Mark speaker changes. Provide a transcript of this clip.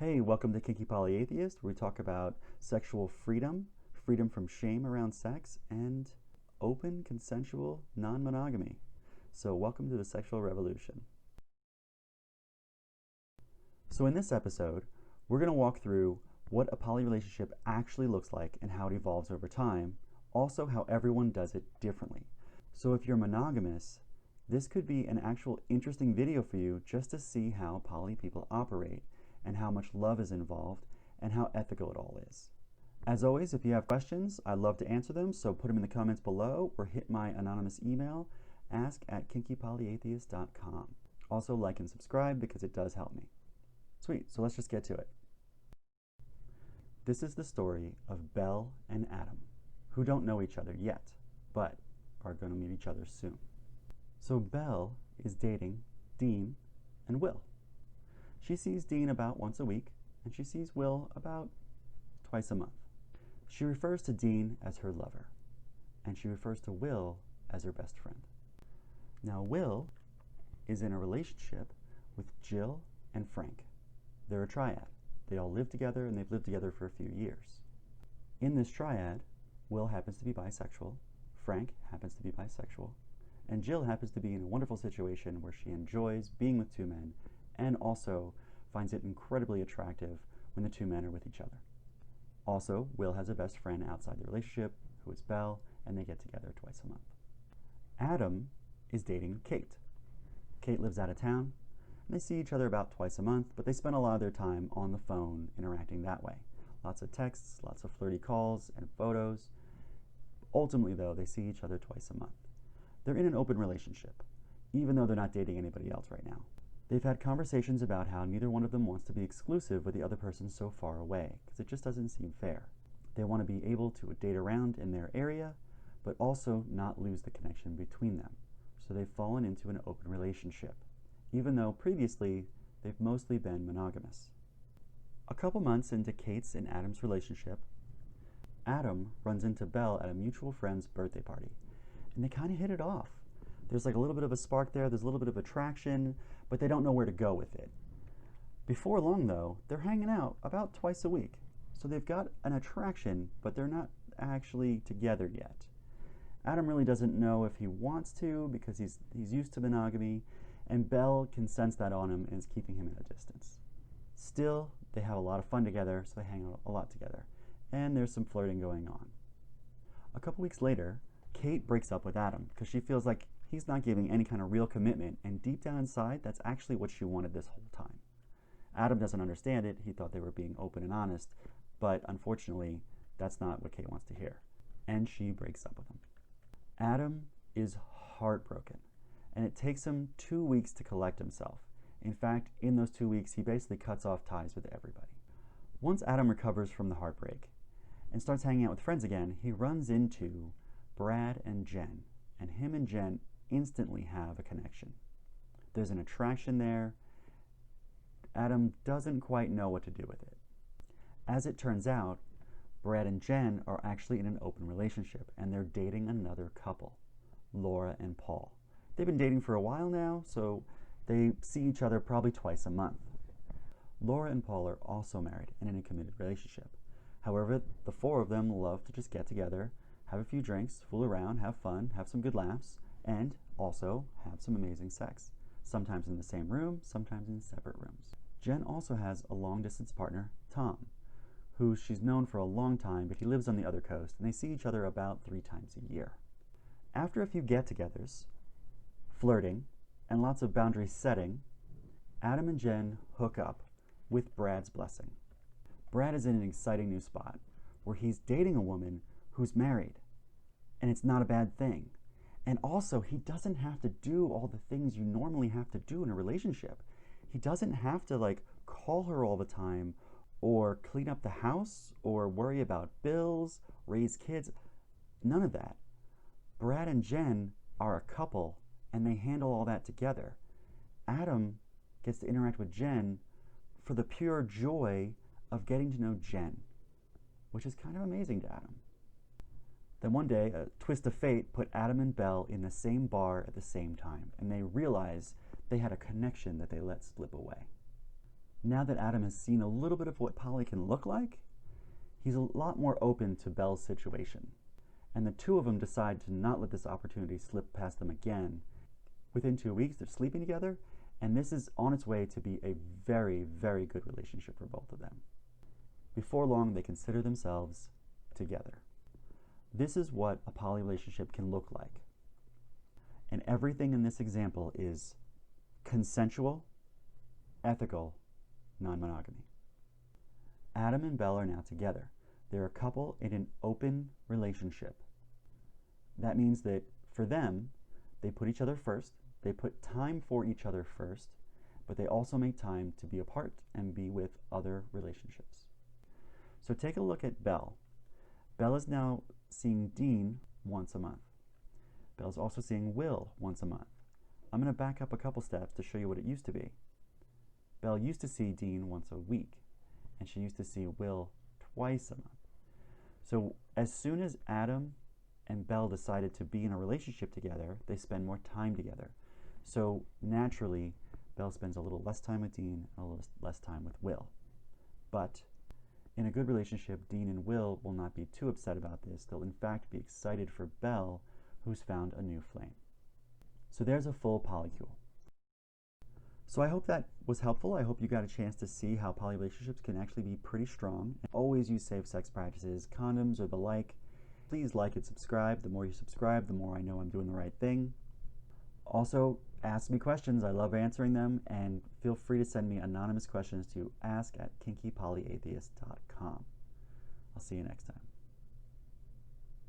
Speaker 1: Hey, welcome to Kinky Polyatheist, where we talk about sexual freedom, freedom from shame around sex, and open, consensual non-monogamy. So welcome to the sexual revolution. So in this episode, we're going to walk through what a poly relationship actually looks like and how it evolves over time, also how everyone does it differently. So if you're monogamous, this could be an actual interesting video for you just to see how poly people operate and how much love is involved, and how ethical it all is. As always, if you have questions, I'd love to answer them, so put them in the comments below or hit my anonymous email, ask@kinkypolyatheist.com. Also like and subscribe because it does help me. Sweet, so let's just get to it. This is the story of Belle and Adam, who don't know each other yet, but are going to meet each other soon. So Belle is dating Dean and Will. She sees Dean about once a week, and she sees Will about twice a month. She refers to Dean as her lover, and she refers to Will as her best friend. Now, Will is in a relationship with Jill and Frank. They're a triad. They all live together, and they've lived together for a few years. In this triad, Will happens to be bisexual, Frank happens to be bisexual, and Jill happens to be in a wonderful situation where she enjoys being with two men and also finds it incredibly attractive when the two men are with each other. Also, Will has a best friend outside the relationship, who is Belle, and they get together twice a month. Adam is dating Kate. Kate lives out of town, and they see each other about twice a month, but they spend a lot of their time on the phone interacting that way. Lots of texts, lots of flirty calls and photos. Ultimately, though, they see each other twice a month. They're in an open relationship, even though they're not dating anybody else right now. They've had conversations about how neither one of them wants to be exclusive with the other person so far away, because it just doesn't seem fair. They want to be able to date around in their area, but also not lose the connection between them. So they've fallen into an open relationship, even though previously they've mostly been monogamous. A couple months into Kate's and Adam's relationship, Adam runs into Belle at a mutual friend's birthday party, and they kind of hit it off. There's like a little bit of a spark there, there's a little bit of attraction, but they don't know where to go with it. Before long, though, they're hanging out about twice a week. So they've got an attraction, but they're not actually together yet. Adam really doesn't know if he wants to because he's used to monogamy, and Belle can sense that on him and is keeping him at a distance. Still, they have a lot of fun together, so they hang out a lot together, and there's some flirting going on. A couple weeks later, Kate breaks up with Adam because she feels like he's not giving any kind of real commitment, and deep down inside, that's actually what she wanted this whole time. Adam doesn't understand it. He thought they were being open and honest, but unfortunately, that's not what Kate wants to hear, and she breaks up with him. Adam is heartbroken, and it takes him 2 weeks to collect himself. In fact, in those 2 weeks, he basically cuts off ties with everybody. Once Adam recovers from the heartbreak and starts hanging out with friends again, he runs into Brad and Jen, and him and Jen instantly have a connection. There's an attraction there. Adam doesn't quite know what to do with it. As it turns out, Brad and Jen are actually in an open relationship, and they're dating another couple, Laura and Paul. They've been dating for a while now, so they see each other probably twice a month. Laura and Paul are also married and in a committed relationship. However, the four of them love to just get together, have a few drinks, fool around, have fun, have some good laughs, and also have some amazing sex, sometimes in the same room, sometimes in separate rooms. Jen also has a long-distance partner, Tom, who she's known for a long time, but he lives on the other coast, and they see each other about 3 times a year. After a few get-togethers, flirting, and lots of boundary setting, Adam and Jen hook up with Brad's blessing. Brad is in an exciting new spot where he's dating a woman who's married, and it's not a bad thing. And also, he doesn't have to do all the things you normally have to do in a relationship. He doesn't have to call her all the time or clean up the house or worry about bills, raise kids. None of that. Brad and Jen are a couple, and they handle all that together. Adam gets to interact with Jen for the pure joy of getting to know Jen, which is kind of amazing to Adam. Then one day, a twist of fate put Adam and Belle in the same bar at the same time, and they realized they had a connection that they let slip away. Now that Adam has seen a little bit of what poly can look like, he's a lot more open to Belle's situation. And the two of them decide to not let this opportunity slip past them again. Within 2 weeks, they're sleeping together, and this is on its way to be a very, very good relationship for both of them. Before long, they consider themselves together. This is what a poly relationship can look like. And everything in this example is consensual, ethical, non-monogamy. Adam and Belle are now together. They're a couple in an open relationship. That means that for them, they put each other first, they put time for each other first, but they also make time to be apart and be with other relationships. So take a look at Belle. Belle is now seeing Dean once a month. Belle's also seeing Will once a month. I'm going to back up a couple steps to show you what it used to be. Belle used to see Dean once a week, and she used to see Will twice a month. So as soon as Adam and Belle decided to be in a relationship together, they spend more time together. So naturally, Belle spends a little less time with Dean and a little less time with Will. But in a good relationship, Dean and Will not be too upset about this. They'll in fact be excited for Belle, who's found a new flame. So there's a full polycule. So I hope that was helpful. I hope you got a chance to see how poly relationships can actually be pretty strong. Always use safe sex practices, condoms, or the like. Please like and subscribe. The more you subscribe, the more I know I'm doing the right thing. Also, ask me questions. I love answering them, and feel free to send me anonymous questions to ask@kinkypolyatheist.com. I'll see you next time.